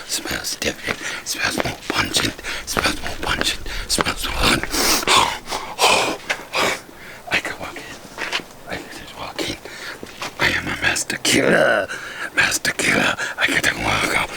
Smells different. Smells more pungent. Smells more pungent. Smells more hot. I can walk in. I can just walk in. I am a master killer. Master killer. I get to walk up.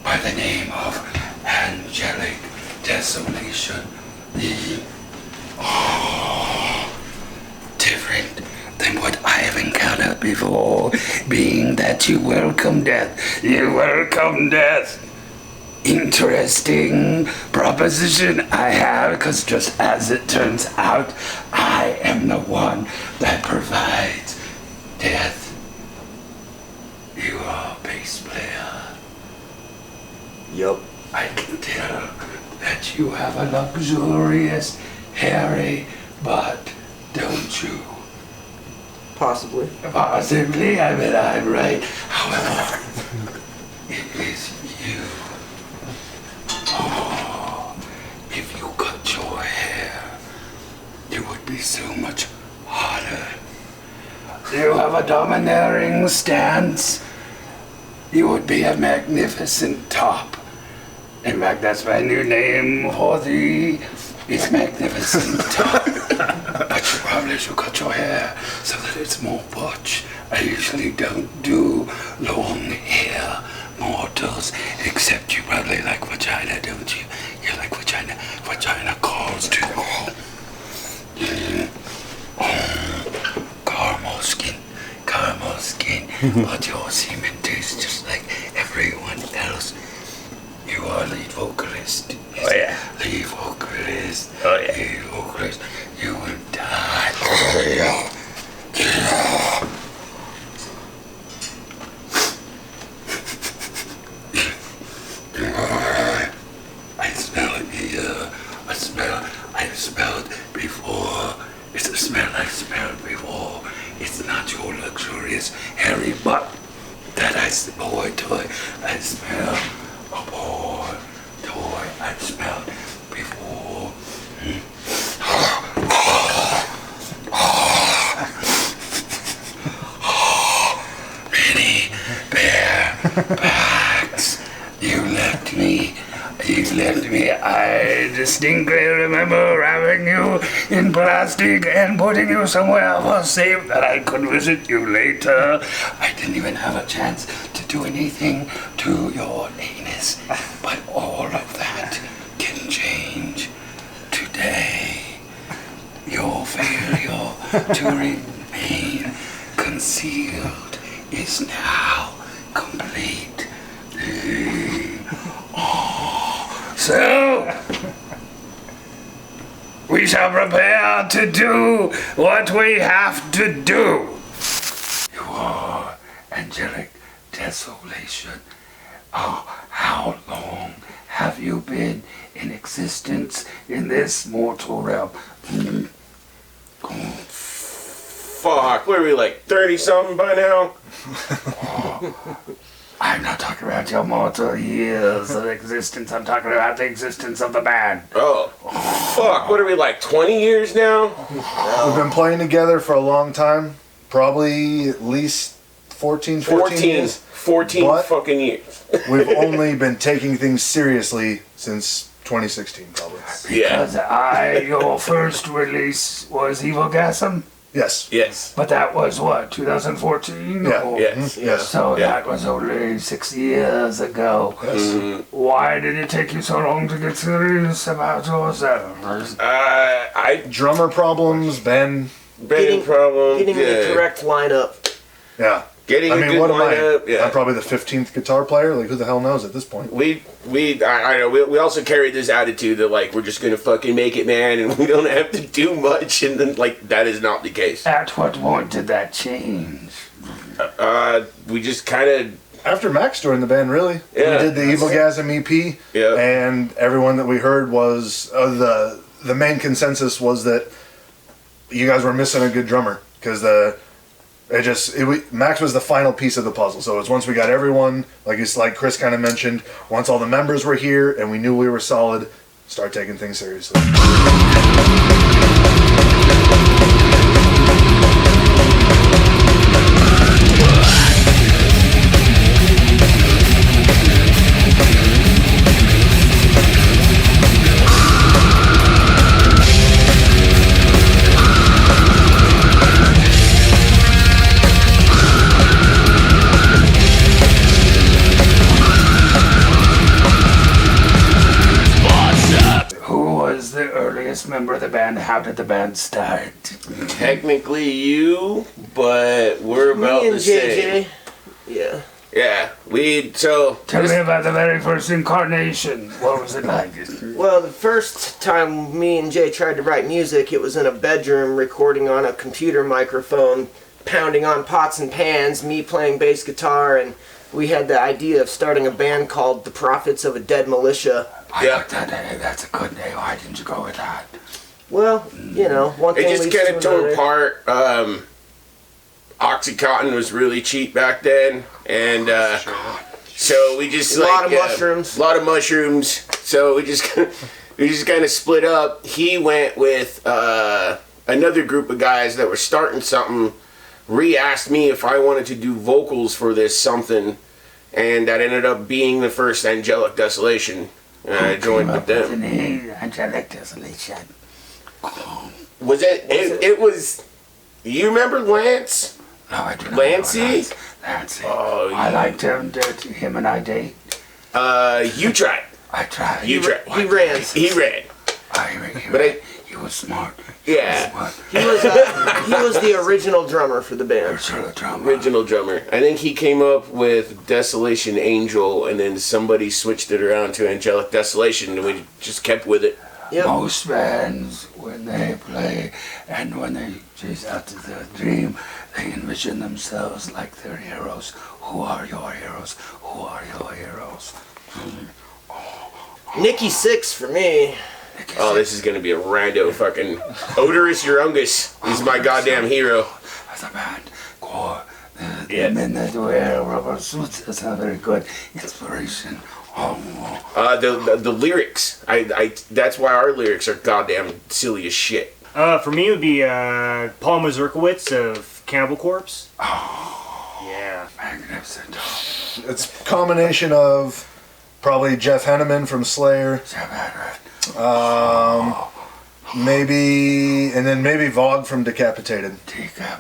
By the name of Angelic Desolation. Different than what I have encountered before, being that you welcome death. You welcome death. Interesting proposition I have, because just as it turns out, I am the one that provides death. You are a bass player. Yup. I can tell that you have a luxurious, hairy butt, don't you? Possibly. Possibly, I bet I'm right. However, it is you. Oh, if you cut your hair, you would be so much hotter. You have a domineering stance. You would be a magnificent top. In fact, that's my new name for thee. It's magnificent top. But you probably should cut your hair so that it's more butch. I usually don't do long hair mortals, except you probably like vagina, don't you? You like vagina. Vagina calls to the home. Caramel skin. Caramel skin. But your semen tastes just like everyone else. You are lead vocalist. Oh yeah. Lead vocalist. Oh yeah. Lead vocalist. You will die. Oh yeah. I smell it here. I've smelled before. It's a smell I've smelled before. It's not your luxurious hairy butt that boy toy. I smell a boy toy I've smelled before. Many barebacks. You left me. I distinctly remember wrapping you in plastic and putting you somewhere for safe that I could visit you later. I didn't even have a chance to do anything to your anus, but all of that can change today. Your failure to remain concealed is now complete. So, we shall prepare to do what we have to do. You are Angelic Desolation. Oh, how long have you been in existence in this mortal realm? Fuck, what are we, like 30-something by now? I'm not talking about your mortal years of existence. I'm talking about the existence of the band. Oh, fuck, what are we, like 20 years now? We've been playing together for a long time. Probably at least 14 years. 14 But fucking years. we've only been taking things seriously since 2016 probably. Yeah. Because your first release was Evil Gasm, Yes. Yes. but that was what, 2014? Yeah. Or- Yes. Yes. So Yeah. that was only 6 years ago. Yes. Why did it take you so long to get serious about yourself? Drummer problems, band. Band problem. Getting the correct lineup. Yeah. Getting I a mean, good what am I? lineup. Yeah. I'm probably the 15th guitar player. Like, who the hell knows at this point? I know. We also carried this attitude that like we're just gonna fucking make it, man, and we don't have to do much. And then like that is not the case. At what point did that change? We just kind of. After Max joined the band, really. Yeah. We did the Evil Gasm EP, Yeah. and everyone that we heard was the main consensus was that you guys were missing a good drummer because Max was the final piece of the puzzle. So it's once we got everyone, like Chris kind of mentioned, once all the members were here and we knew we were solid, start taking things seriously. Who was the earliest member of the band? How did the band start? Technically you, but we're about Me and the same. JJ. Yeah. Yeah, Tell me about the very first incarnation. What was it like? Well, the first time me and Jay tried to write music, it was in a bedroom recording on a computer microphone, pounding on pots and pans, me playing bass guitar, and we had the idea of starting a band called The Prophets of a Dead Militia. I Yeah. like that name. That's a good name. Why didn't you go with that? Well, you know, one thing it just leads kind to of tore another. apart. Oxycontin was really cheap back then, and so we just A lot of mushrooms. A lot of mushrooms. So we just kind of split up. He went with another group of guys that were starting something. Re-asked me if I wanted to do vocals for this something, and that ended up being the first Angelic Desolation. And I joined with The them. name Angelic Desolation. Was it? It was. You remember Lance? No, I do not. Lancey? Lancey. Oh, I liked him. Did him and I date? You tried. I tried. You tried. He ran. He ran. But he was smart. Yeah. He was the original drummer for the band. Original drummer. I think he came up with Desolation Angel, and then somebody switched it around to Angelic Desolation, and we just kept with it. Yep. Most bands, when they play and when they chase after their dream, they envision themselves like their heroes. Who are your heroes? Who are your heroes? Nikki Sixx for me. Oh, this is gonna be a rando fucking Odorous Urungus. He's my goddamn hero. As a band, core. The Yeah. men that wear rubber suits, that's not very good inspiration. The lyrics. I that's why our lyrics are goddamn silly as shit. For me, it would be Paul Mazurkowitz of Cannibal Corpse. Yeah. Magnificent. It's a combination of probably Jeff Henneman from Slayer, maybe Vogue from Decapitated.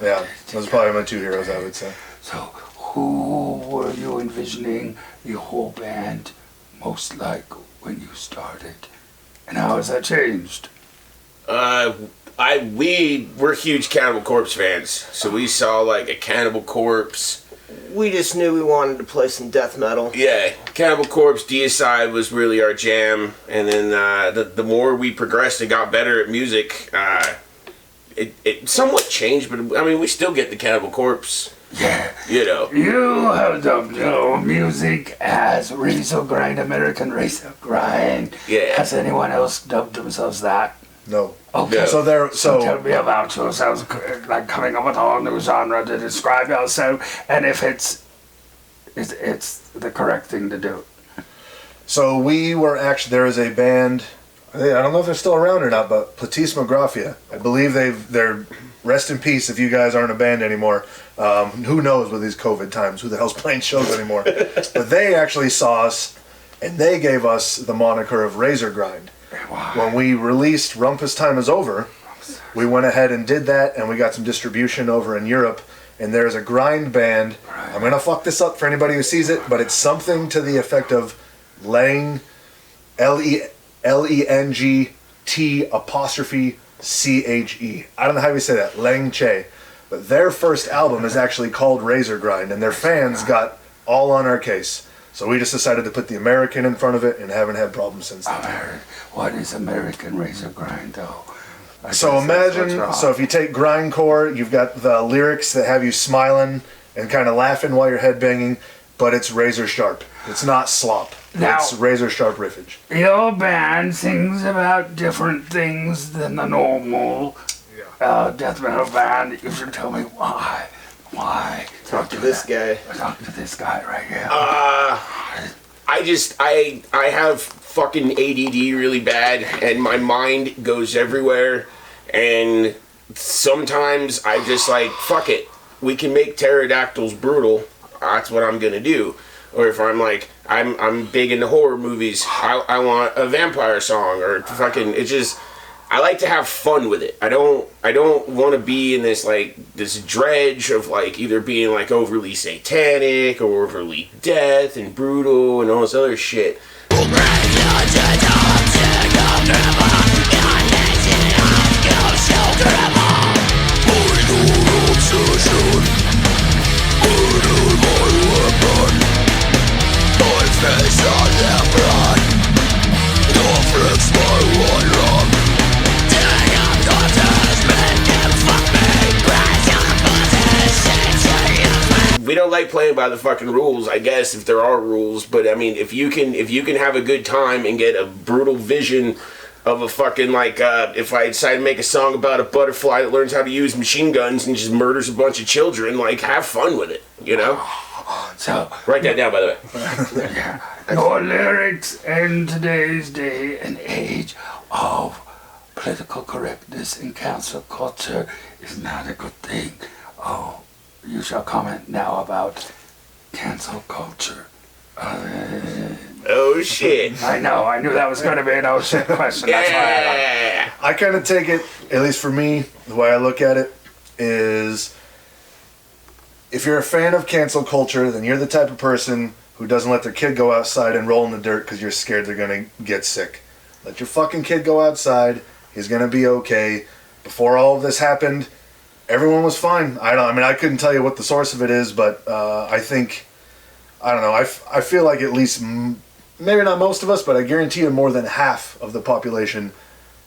Yeah, those are probably my two heroes, I would say. So, who were you envisioning the whole band most like when you started? And how has that changed? We're huge Cannibal Corpse fans, so we saw like a Cannibal Corpse. We just knew we wanted to play some death metal. Yeah, Cannibal Corpse, Deicide was really our jam, and then the more we progressed and got better at music, it somewhat changed, but I mean we still get the Cannibal Corpse. Yeah. You know. You have dubbed your music as Razor Grind, American Razor Grind. Yeah. Has anyone else dubbed themselves that? No. Okay. No. So tell me about yourselves, like coming up with a whole new genre to describe yourself, and if it's the correct thing to do. So we were actually, there is a band, I don't know if they're still around or not, but Platisma Graphia. I believe they're, rest in peace if you guys aren't a band anymore. Who knows with these COVID times, who the hell's playing shows anymore. But they actually saw us, and they gave us the moniker of Razor Grind. When we released Rumpus Time Is Over, we went ahead and did that, and we got some distribution over in Europe, and there's a grind band. I'm going to fuck this up for anybody who sees it, but it's something to the effect of Leng, LENGT''CHE. I don't know how you say that, Leng Che. But their first album is actually called Razor Grind, and their fans got all on our case. So we just decided to put the American in front of it and haven't had problems since then. What is American Razor Grind, though? So imagine, so if you take grindcore, you've got the lyrics that have you smiling and kind of laughing while you're headbanging, but it's razor sharp. It's not slop. Now, it's razor sharp riffage. Your band sings about different things than the normal death metal band. You should tell me why. Why? Talk to this guy. Talk to this guy right here. I have fucking ADD really bad, and my mind goes everywhere, and sometimes I just like, fuck it, we can make pterodactyls brutal, that's what I'm gonna do. Or if I'm like, I'm big into horror movies, I want a vampire song, or fucking, it's just, I like to have fun with it. I don't want to be in this like this dredge of like either being like overly satanic or overly death and brutal and all this other shit. We don't like playing by the fucking rules, I guess, if there are rules, but I mean, if you can have a good time and get a brutal vision of a fucking, like, if I decide to make a song about a butterfly that learns how to use machine guns and just murders a bunch of children, like, have fun with it, you know? So, write that down, by the way. Your lyrics in today's day and age of political correctness and cancel culture is not a good thing. Oh, you shall comment now about cancel culture. Oh shit. I know, I knew that was going to be an oh shit question. That's why I kind of take it, at least for me, the way I look at it is, if you're a fan of cancel culture, then you're the type of person who doesn't let their kid go outside and roll in the dirt because you're scared they're going to get sick. Let your fucking kid go outside. He's going to be okay. Before all of this happened, everyone was fine. I couldn't tell you what the source of it is, but I feel like at least, maybe not most of us, but I guarantee you more than half of the population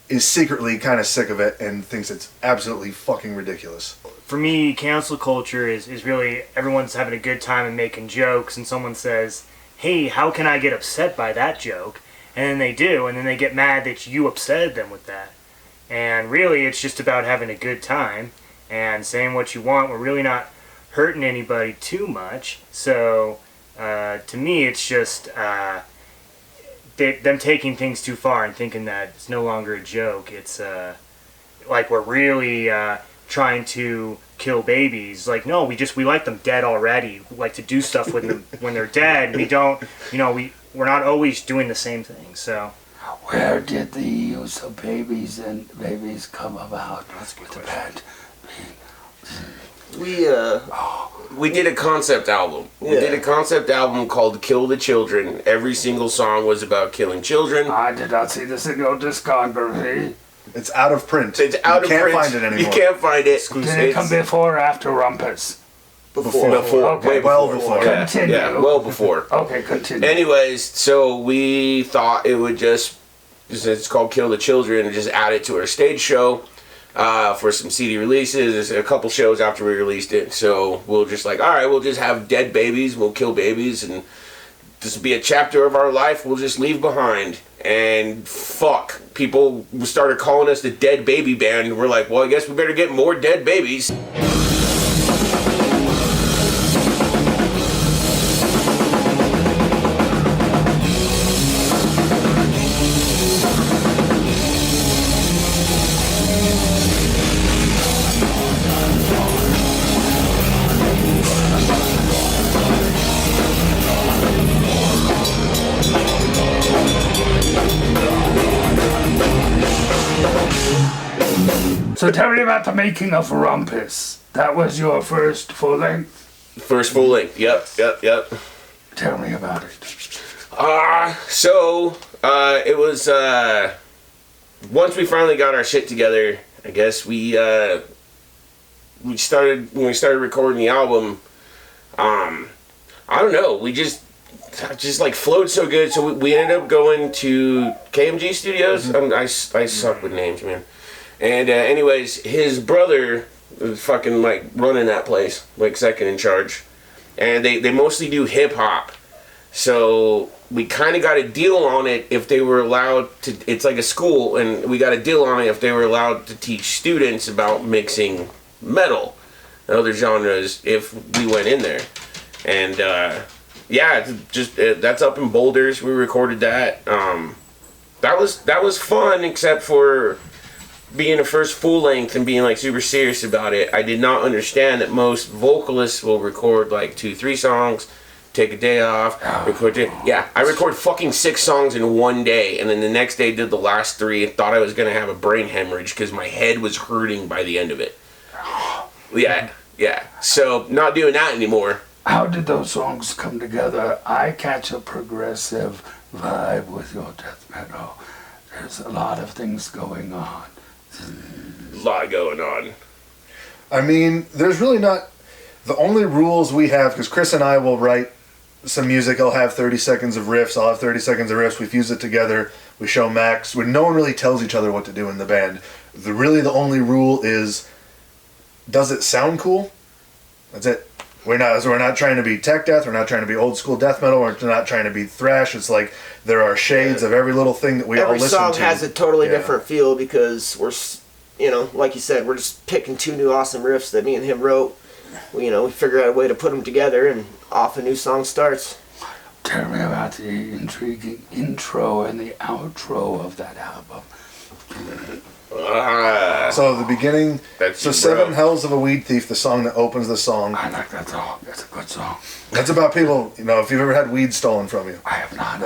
is secretly kind of sick of it and thinks it's absolutely fucking ridiculous. For me, cancel culture is really everyone's having a good time and making jokes, and someone says, hey, how can I get upset by that joke? And then they do, and then they get mad that you upset them with that. And really, it's just about having a good time and saying what you want. We're really not hurting anybody too much. So, to me, it's just them taking things too far and thinking that it's no longer a joke. It's like we're really trying to kill babies. Like, no, we like them dead already. We like to do stuff with them when they're dead. We don't, we're not always doing the same thing. So, where did the use of babies come about? That's a good question. We did a concept album. We did a concept album called Kill the Children. Every single song was about killing children. I did not see this in your discography. It's out of print. It's out of print. You can't find it anymore. You can't find it. Did it come before or after Rumpus? Before. Okay. Way Well before. before. Continue. Yeah, well before. Okay, continue. Anyways, so we thought it would it's called Kill the Children, and just add it to our stage show for some CD releases. There's a couple shows after we released it, so we'll just we'll just have dead babies, we'll kill babies, and this will be a chapter of our life we'll just leave behind. And fuck, people started calling us the Dead Baby Band. We're like, well, I guess we better get more dead babies. So tell me about the making of Rumpus. That was your first full length? First full length. Yep. Tell me about it. It was once we finally got our shit together, I guess we started when we started recording the album. I don't know, we just like flowed so good, so we ended up going to KMG Studios. I suck with names, man. And anyways, his brother was fucking like running that place, like second in charge, and they mostly do hip hop. So we kind of got a deal on it if they were allowed to. It's like a school, and we got a deal on it if they were allowed to teach students about mixing metal and other genres if we went in there. And that's up in Boulders. We recorded that. That was fun, except for being a first full length and being like super serious about it. I did not understand that most vocalists will record like 2-3 songs, take a day off, record it. Yeah, I record fucking 6 songs in one day, and then the next day did the last 3 and thought I was gonna have a brain hemorrhage because my head was hurting by the end of it. Yeah. So not doing that anymore. How did those songs come together? I catch a progressive vibe with your death metal. There's a lot of things going on. A lot going on. I mean, there's really not... The only rules we have, because Chris and I will write some music, I'll have 30 seconds of riffs, I'll have 30 seconds of riffs, we fuse it together, we show Max, when no one really tells each other what to do in the band. The only rule is, does it sound cool? That's it. We're not trying to be tech death, we're not trying to be old school death metal, we're not trying to be thrash. It's like there are shades of every little thing that we all listen to. Every song has a totally different feel because we're, like you said, we're just picking 2 new awesome riffs that me and him wrote. We figure out a way to put them together and off a new song starts. Tell me about the intriguing intro and the outro of that album. So the beginning, Seven Hells of a Weed Thief, the song that opens the song. I like that song. That's a good song. That's about people, if you've ever had weed stolen from you. I have not.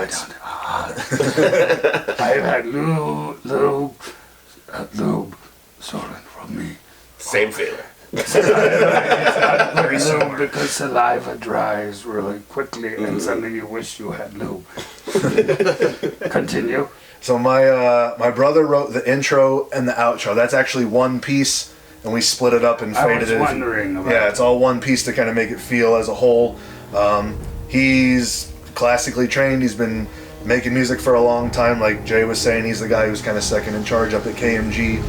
I've had lube stolen from me. Same feeling. It's not very lube because saliva dries really quickly and suddenly you wish you had lube. Continue. So my brother wrote the intro and the outro. That's actually one piece, and we split it up and faded it. I was wondering about Yeah, it's all one piece to kind of make it feel as a whole. He's classically trained. He's been making music for a long time. Like Jay was saying, he's the guy who's kind of second in charge up at KMG.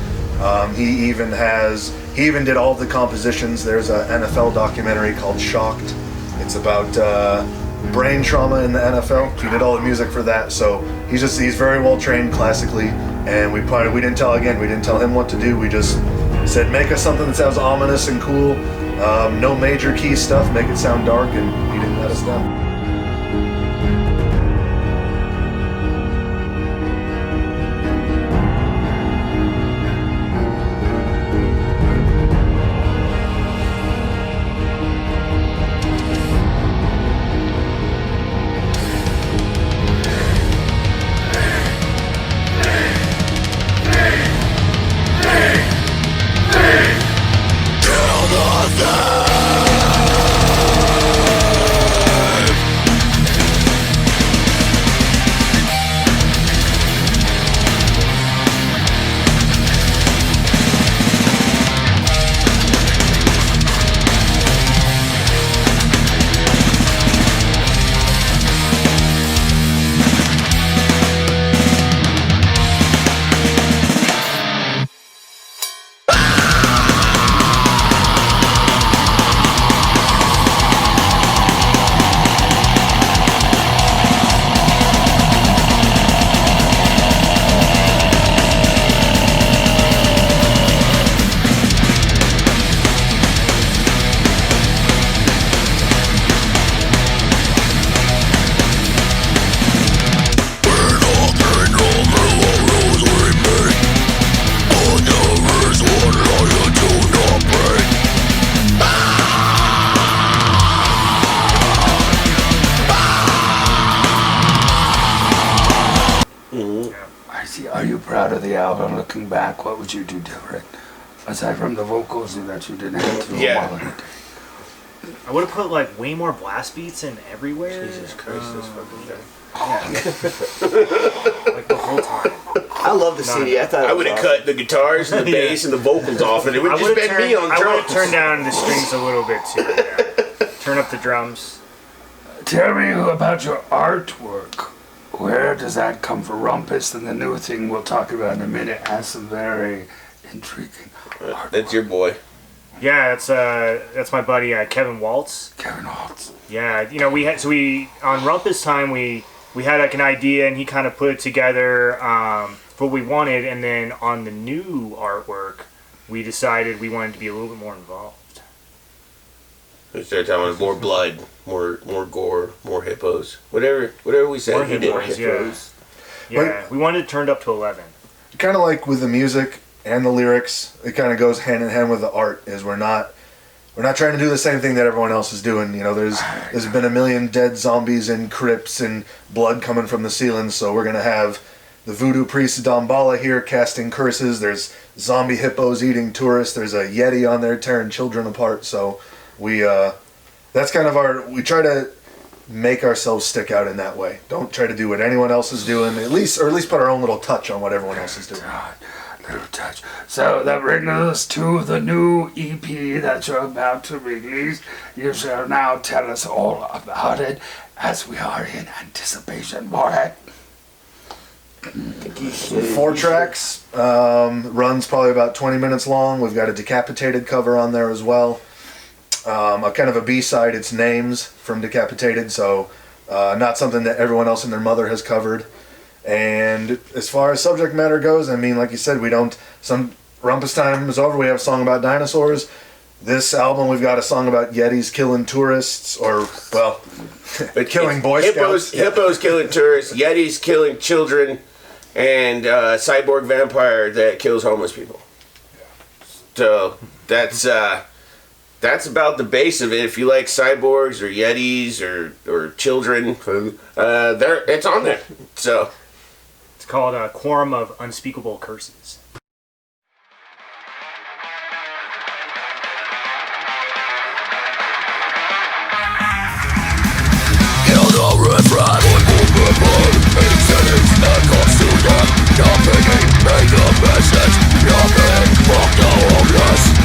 He even did all of the compositions. There's an NFL documentary called Shocked. It's about brain trauma in the NFL. He did all the music for that, so he's very well trained classically. And we didn't tell him what to do. We just said, make us something that sounds ominous and cool. No major key stuff. Make it sound dark, and he didn't let us down. Are you proud of the album? Looking back, what would you do different? Aside from the vocals that you didn't have to. Yeah. I would have put like way more blast beats in everywhere. Jesus Christ, this fucking thing. Like the whole time. I love the CD. I thought I would have cut the guitars and the bass and the vocals off, and it would just been me on I would have drums. turned down the strings a little bit too. Yeah. Turn up the drums. Tell me about your artwork. Where does that come from? Rumpus and the new thing we'll talk about in a minute has some very intriguing artwork. That's your boy. Yeah, that's my buddy Kevin Waltz. Kevin Holtz. Yeah, you know we on Rumpus time we had like an idea and he kind of put it together for what we wanted, and then on the new artwork we decided we wanted to be a little bit more involved. We started talking about more blood, more gore, more hippos, whatever we said. More he did. hippos, yeah, we wanted it turned up to 11. Kind of like with the music and the lyrics, it kind of goes hand in hand with the art. Is we're not trying to do the same thing that everyone else is doing. You know, there's been a million dead zombies in crypts and blood coming from the ceilings, so we're gonna have the voodoo priest Damballa here casting curses. There's zombie hippos eating tourists. There's a yeti on there tearing children apart. So we that's kind of we try to make ourselves stick out in that way. Don't try to do what anyone else is doing, or at least put our own little touch on what everyone else is doing. Little touch. So that brings us to the new EP that you're about to release. You shall now tell us all about it as we are in anticipation for it. 4 tracks, runs probably about 20 minutes long. We've got a Decapitated cover on there as well. A kind of a B-side, it's Names from Decapitated, so not something that everyone else and their mother has covered. And as far as subject matter goes, I mean, like you said, Rumpus time is over, we have a song about dinosaurs. This album, we've got a song about Yetis killing tourists, or, well, killing Boy Scouts. Hippos killing tourists, Yetis killing children, and cyborg vampire that kills homeless people. So that's about the base of it. If you like cyborgs or Yetis or children, it's on there. So It's called a Quorum of Unspeakable Curses. Make the message, nothing but the homeless.